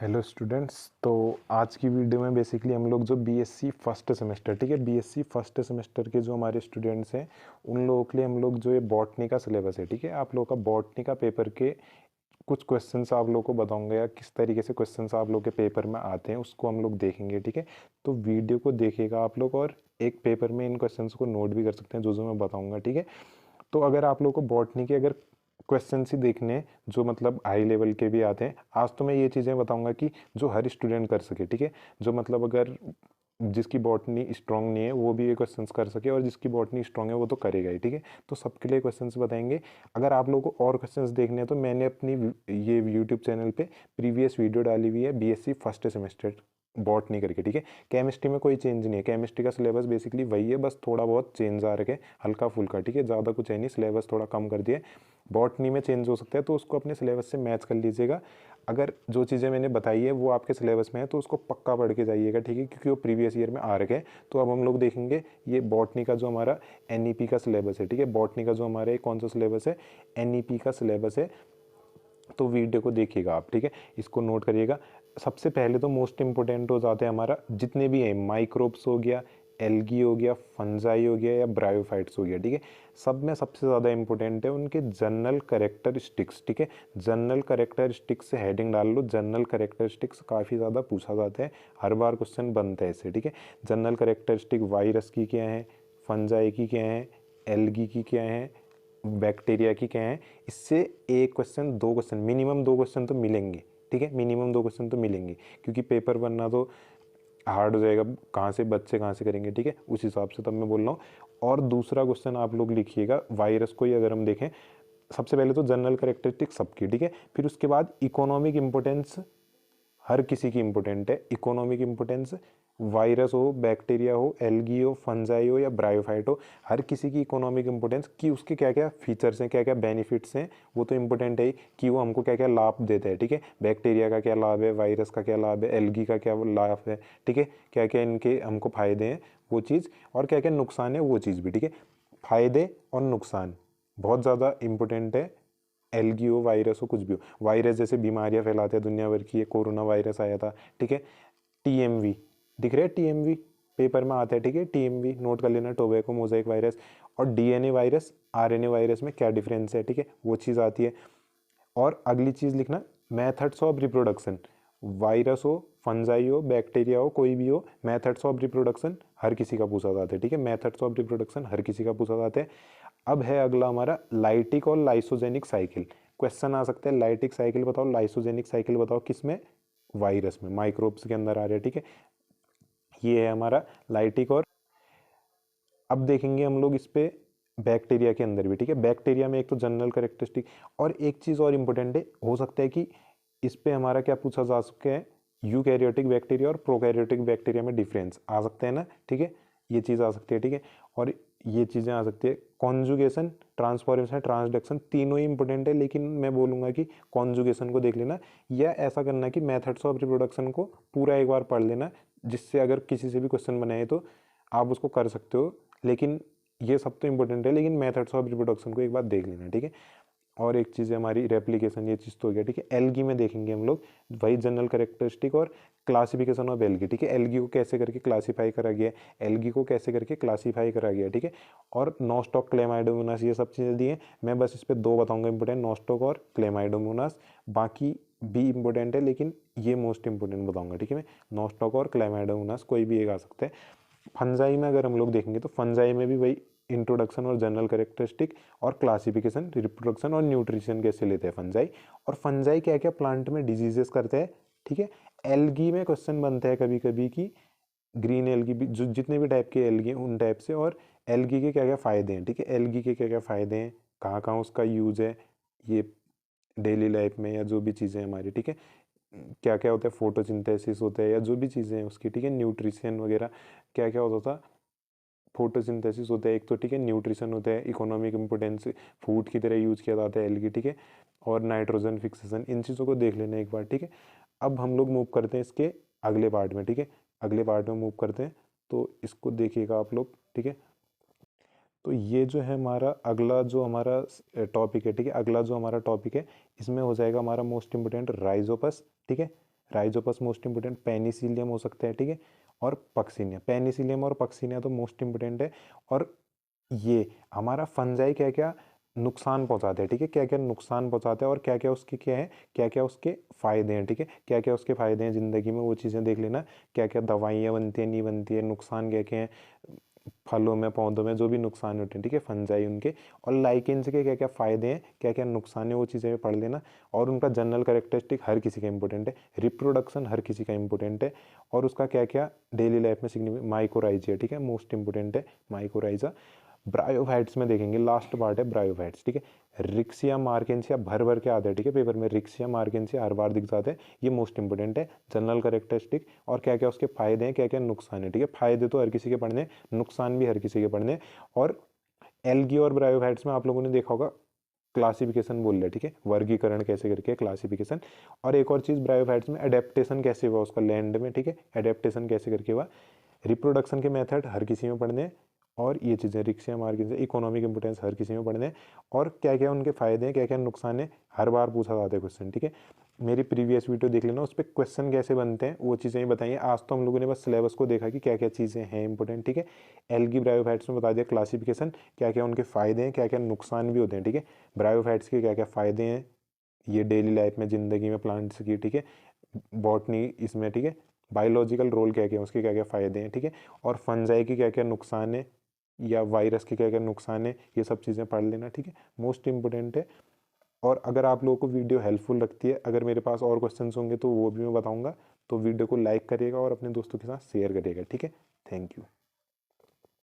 Hello students. तो आज की वीडियो में बेसिकली हम लोग जो बीएससी फर्स्ट सेमेस्टर, ठीक है, बीएससी फर्स्ट सेमेस्टर के जो हमारे स्टूडेंट्स हैं उन लोगों के लिए हम लोग जो ये बॉटनी का सिलेबस है, ठीक है, आप लोगों का बॉटनी का पेपर के कुछ क्वेश्चंस आप लोगों को बताऊंगा या किस तरीके से क्वेश्चंस आप लोग के पेपर में आते हैं उसको हम लोग देखेंगे, ठीक है। तो वीडियो को देखिएगा आप लोग और एक पेपर में इन क्वेश्चंस को नोट भी कर सकते हैं जो मैं बताऊंगा, ठीक है। तो अगर आप लोग को बॉटनी के अगर क्वेश्चन ही देखने हैं जो मतलब हाई लेवल के भी आते हैं, आज तो मैं ये चीज़ें बताऊंगा कि जो हर स्टूडेंट कर सके, ठीक है। जो मतलब अगर जिसकी बॉटनी स्ट्रांग नहीं है वो भी ये क्वेश्चंस कर सके और जिसकी बॉटनी स्ट्रांग है वो तो करेगा ही, ठीक है। तो सबके लिए क्वेश्चंस बताएंगे। अगर आप लोगों को और क्वेश्चंस देखने हैं तो मैंने अपनी ये यूट्यूब चैनल पे प्रीवियस वीडियो डाली हुई है बीएससी फर्स्ट सेमेस्टर बॉटनी करके, ठीक है। केमिस्ट्री में कोई चेंज नहीं है, केमिस्ट्री का सिलेबस बेसिकली वही है, बस थोड़ा बहुत चेंज आ रखे हल्का फुल्का, ठीक है, ज़्यादा कुछ है नहीं, सिलेबस थोड़ा कम कर दिया। बॉटनी में चेंज हो सकता है तो उसको अपने सिलेबस से मैच कर लीजिएगा। अगर जो चीज़ें मैंने बताई है वो आपके सिलेबस में है तो उसको पक्का पढ़ के जाइएगा, ठीक है, क्योंकि वो प्रीवियस ईयर में आ रखे हैं। तो अब हम लोग देखेंगे ये बॉटनी का जो हमारा एनईपी का सिलेबस है, ठीक है। बॉटनी का जो हमारा कौन सा सिलेबस है, एनईपी का सिलेबस है। तो वीडियो को देखिएगा आप, ठीक है, इसको नोट करिएगा। सबसे पहले तो मोस्ट इंपॉर्टेंट हो जाता है हमारा जितने भी हैं, माइक्रोब्स हो गया, एल्गी हो गया, फंजाई हो गया या ब्रायोफाइट्स हो गया, ठीक है। सब में सबसे ज़्यादा इंपॉर्टेंट है उनके जनरल करेक्टरिस्टिक्स, ठीक है। जनरल करेक्टरिस्टिक्स से हेडिंग डाल लो, जनरल करेक्टरिस्टिक्स काफ़ी ज़्यादा पूछा जाता है, हर बार क्वेश्चन बनता है इससे, ठीक है। जनरल करेक्टरिस्टिक वायरस की क्या है, फंजाई की क्या है, एल्गी की क्या है, बैक्टीरिया की क्या है। इससे एक क्वेश्चन, दो क्वेश्चन, मिनिमम दो क्वेश्चन तो मिलेंगे, ठीक है, मिनिमम दो क्वेश्चन तो मिलेंगे, क्योंकि पेपर बनना तो हार्ड हो जाएगा, कहाँ से बच्चे कहाँ से करेंगे, ठीक है, उस हिसाब से तब मैं बोल रहा हूँ। और दूसरा क्वेश्चन आप लोग लिखिएगा, वायरस को ही अगर हम देखें, सबसे पहले तो जनरल करेक्टरिस्टिक सबकी, ठीक है, फिर उसके बाद इकोनॉमिक इंपोर्टेंस हर किसी की इंपॉर्टेंट है। इकोनॉमिक इंपोर्टेंस, वायरस हो, बैक्टीरिया हो, एल्गी हो, फंजाई हो या ब्रायोफाइट हो, हर किसी की इकोनॉमिक इंपोर्टेंस कि उसके क्या क्या फीचर्स हैं, क्या क्या बेनिफिट्स हैं, वो तो इंपॉर्टेंट है ही कि वो हमको क्या क्या लाभ देते हैं, ठीक है। बैक्टीरिया का क्या लाभ है, वायरस का क्या लाभ है, एल्गी का क्या लाभ है, ठीक है, क्या क्या इनके हमको फायदे हैं वो चीज़, और क्या क्या नुकसान है वो चीज़ भी, ठीक है। फायदे और नुकसान बहुत ज़्यादा इंपॉर्टेंट है। एल्गी हो, वायरस हो, कुछ भी हो, वायरस जैसे बीमारियां फैलाते हैं दुनिया भर की, ये कोरोना वायरस आया था, ठीक है। टीएमवी दिख रहा है, टीएमवी पेपर में आता है, ठीक है, टीएमवी नोट कर लेना, टोबैको मोजाइक वायरस। और डीएनए वायरस, आरएनए वायरस में क्या डिफरेंस है, ठीक है, वो चीज़ आती है। और अगली चीज़ लिखना, मेथड्स ऑफ रिप्रोडक्शन, वायरस हो, फंजाई हो, बैक्टीरिया हो, कोई भी हो, मेथड्स ऑफ रिप्रोडक्शन हर किसी का पूछा जाता है, ठीक है, मेथड्स ऑफ रिप्रोडक्शन हर किसी का पूछा जाता है। अब है अगला हमारा लाइटिक और लाइसोजेनिक साइकिल। क्वेश्चन आ सकता है, लाइटिक साइकिल बताओ, लाइसोजेनिक साइकिल बताओ, किसमें, वायरस में, माइक्रोब्स के अंदर आ रहा है, ठीक है। ये है हमारा लाइटिक। और अब देखेंगे हम लोग इस पे बैक्टीरिया के अंदर भी, ठीक है। बैक्टीरिया में एक तो जनरल करेक्टरिस्टिक, और एक चीज़ और इंपॉर्टेंट है, हो सकता है कि इस पे हमारा क्या पूछा जा सके है, यूकैरियोटिक बैक्टीरिया और प्रोकैरियोटिक बैक्टीरिया में डिफरेंस आ सकते हैं ना, ठीक है, ये चीज़ आ सकती है, ठीक है। और ये चीज़ें आ सकती है, कॉन्जुगेशन, ट्रांसफॉर्मेशन, ट्रांसडक्शन, तीनों ही इंपॉर्टेंट है, लेकिन मैं बोलूँगा कि कॉन्जुगेशन को देख लेना, या ऐसा करना कि मेथड्स ऑफ रिप्रोडक्शन को पूरा एक बार पढ़ लेना, जिससे अगर किसी से भी क्वेश्चन बनाए तो आप उसको कर सकते हो। लेकिन ये सब तो इंपॉर्टेंट है, लेकिन मेथड्स ऑफ रिप्रोडक्शन को एक बार देख लेना, ठीक है। और एक चीज़ है हमारी रेप्लिकेशन, ये चीज़ तो हो गया, ठीक है। एल्गी में देखेंगे हम लोग वही जनरल करेक्टरिस्टिक और क्लासिफिकेशन ऑफ एल्गी, ठीक है, एल्गी को कैसे करके क्लासीफाई करा गया, एल्गी को कैसे करके क्लासीफाई करा गया, ठीक है। और नोस्टॉक, क्लेमाइडोमोनास, ये सब चीज़ें दी हैं, मैं बस इस पर दो बताऊंगा इंपॉर्टेंट, नोस्टॉक और क्लेमाइडोमोनास, बाकी भी इंपॉर्टेंट है लेकिन ये मोस्ट इंपॉर्टेंट बताऊंगा, ठीक है। मैं नोस्टॉक और क्लेमाइडोमोनास कोई भी एक आ सकता है। फंजाई में अगर हम लोग देखेंगे तो फंजाई में भी वही इंट्रोडक्शन और जनरल करेक्टरिस्टिक और क्लासिफिकेशन, रिप्रोडक्शन और न्यूट्रिशन कैसे लेते हैं फंजाई, और फंजाई क्या क्या प्लांट में डिजीजेस करते हैं, ठीक है। एल्गी में क्वेश्चन बनता है कभी कभी कि ग्रीन एल्गी भी, जो जितने भी टाइप के एल्गी हैं उन टाइप से, और एल्गी के क्या क्या फ़ायदे हैं, ठीक है, एल्गी के क्या क्या फ़ायदे हैं, कहाँ कहाँ उसका यूज़ है, ये डेली लाइफ में या जो भी चीज़ें हमारी, ठीक है, क्या क्या होता है, फोटोसिंथेसिस होता है या जो भी चीज़ें हैं उसकी, ठीक है, न्यूट्रिशन वगैरह क्या क्या होता था, फोटोसिंथेसिस होता है एक तो, ठीक है, न्यूट्रिशन होता है, इकोनॉमिक इंपोर्टेंस, फूड की तरह यूज किया जाता है एल्गी, ठीक है, और नाइट्रोजन फिक्सेशन, इन चीज़ों को देख लेना एक बार, ठीक है। अब हम लोग मूव करते हैं इसके अगले पार्ट में, ठीक है, अगले पार्ट में मूव करते हैं, तो इसको देखिएगा आप लोग, ठीक है। तो ये जो है हमारा अगला जो हमारा टॉपिक है, ठीक है, अगला जो हमारा टॉपिक है इसमें हो जाएगा हमारा मोस्ट इंपोर्टेंट राइजोपस, ठीक है। राइजोपस मोस्ट इंपोर्टेंट, पेनिसिलियम हो सकता है, ठीक है, और पक्सिनिया। पेनिसिलियम और पक्सिनिया तो मोस्ट इंपोर्टेंट है। और ये हमारा फंजाई क्या क्या नुकसान पहुंचाते हैं, ठीक है, क्या क्या नुकसान पहुंचाते हैं और क्या क्या उसके क्या है, क्या क्या उसके फायदे हैं, ठीक है, क्या क्या उसके फायदे हैं जिंदगी में, वो चीज़ें देख लेना। क्या क्या दवाइयाँ बनती हैं, नहीं बनती है, नुकसान क्या क्या है, फलों में पौधों में जो भी नुकसान होते हैं, ठीक है, फंजाई उनके, और लाइकेंस के क्या क्या फायदे हैं, क्या क्या नुकसान है, वो चीज़ें पढ़ लेना। और उनका जनरल कैरेक्टरिस्टिक हर किसी का इंपॉर्टेंट है, रिप्रोडक्शन हर किसी का इंपॉर्टेंट है, और उसका क्या क्या डेली लाइफ में सिग्निफिकेंट, माइकोराइजिया, ठीक है, मोस्ट इंपॉर्टेंट है माइकोराइजा। ब्रायोफाइट्स में देखेंगे, लास्ट पार्ट है ब्रायोफाइट्स, ठीक है। रिक्सिया मार्केंसिया भर भर के आते हैं, ठीक है, पेपर में रिक्सिया मार्केंसिया हर बार दिख जाते हैं, ये मोस्ट इंपॉर्टेंट है, जनरल कैरेक्टरिस्टिक, और क्या क्या उसके फायदे हैं, क्या क्या नुकसान है, ठीक है। फायदे तो हर किसी के पढ़ने, नुकसान भी हर किसी के पढ़ने। और एल्गी और ब्रायोफाइट्स में आप लोगों ने देखा होगा क्लासिफिकेशन बोल रहे, ठीक है, वर्गीकरण कैसे करके, क्लासिफिकेशन। और एक और चीज़ ब्रायोफाइट्स में एडेप्टेशन कैसे हुआ उसका लैंड में, ठीक है, एडेप्टेशन कैसे करके हुआ। रिप्रोडक्शन के मेथड हर किसी में पढ़ने, और ये चीज़ें रिक्सिया मार्केट, इकोनॉमिक इंपोर्टेंस हर किसी में पढ़ने, और क्या क्या उनके फायदे हैं, क्या क्या नुकसान है, हर बार पूछा जाता है क्वेश्चन, ठीक है। मेरी प्रीवियस वीडियो देख लेना, उस पर क्वेश्चन कैसे बनते हैं वो चीज़ें बताइए। आज तो हम लोगों ने बस सिलेबस को देखा कि क्या क्या चीज़ें हैं इंपॉर्टेंट, ठीक है। एल्गी ब्रायोफाइट्स में बता दिया क्लासिफिकेशन, क्या क्या उनके फायदे हैं, क्या क्या नुकसान भी होते हैं, ठीक है। ब्रायोफाइट्स के क्या क्या फायदे हैं, ये डेली लाइफ में, ज़िंदगी में प्लांट्स की, ठीक है, बॉटनी इसमें, ठीक है, बायोलॉजिकल रोल क्या क्या है, उसके क्या क्या फ़ायदे हैं, ठीक है। और फंजाई की क्या क्या नुकसान है, या वायरस के क्या क्या नुकसान है, ये सब चीज़ें पढ़ लेना, ठीक है, मोस्ट इंपॉर्टेंट है। और अगर आप लोगों को वीडियो हेल्पफुल लगती है, अगर मेरे पास और क्वेश्चंस होंगे तो वो भी मैं बताऊंगा, तो वीडियो को लाइक करिएगा और अपने दोस्तों के साथ शेयर करिएगा, ठीक है। Thank you.